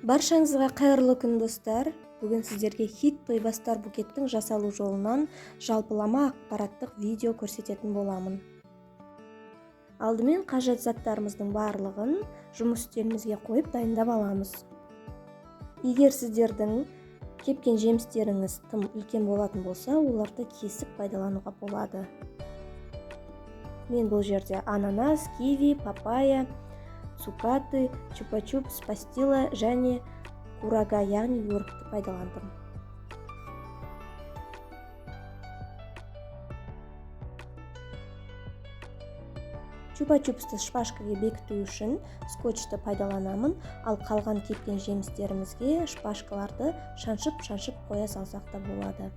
Баршаңызға қайырлы күн достар. Бүгін сіздерге хит тойбастар букеттің жасалу жолынан жалпылама ақпараттық видео көрсететін боламын. Алдымен қажет заттарымыздың барлығын жұмыс үстелімізге қойып дайындап аламыз. Егер сіздердің кепкен жемістеріңіз тым үлкен болатын болса, оларды кесіп пайдалануға болады. Мен бұл жерде ананас, киви, папайя, цукаты, чупа-чупс, пастила және курага, яғни өрікті пайдаландым. Чупа-чупсты шпажкаға бекіту үшін скотчты пайдаланамын, ал қалған кепкен жемістерімізге шпажкаларды шаншып қоя салсақ та болады.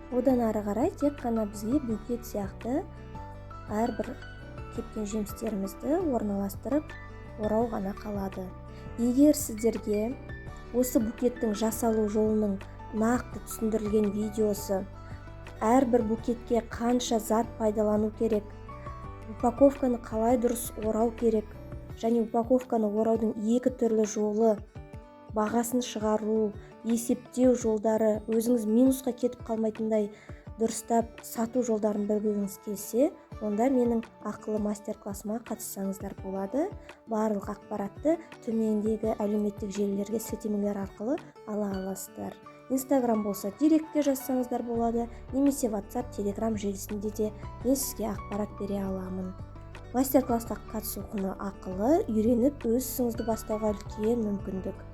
Одан ары қарай тек қана бізге букет сияқты әрбір кепкен жемістерімізді орналастырып орау ғана қалады. Егер сіздерге осы букеттің жасалу жолының нақты түсіндірілген видеосы, әрбір букетке қанша зат пайдалану керек, упаковканы қалай дұрыс орау керек, және упаковканы ораудың екі түрлі жолы, бағасын шығару, есептеу жолдары, өзіңіз минусқа кетіп қалмайтындай дұрыстап сату жолдарын білгіңіз келсе, онда менің ақылы мастер-классыма қатыссаңыздар болады. Барлық ақпаратты төмендегі әлеуметтік желілерге сілтемелер арқылы ала аласыздар. Инстаграм болса директке жазсаңыздар болады, немесе WhatsApp, Telegram желісінде де мен сізге ақпарат бере аламын. Мастер-классқа қатысу құны ақылы, үйреніп өз ісіңізді бастауға үлкен мүмкіндік.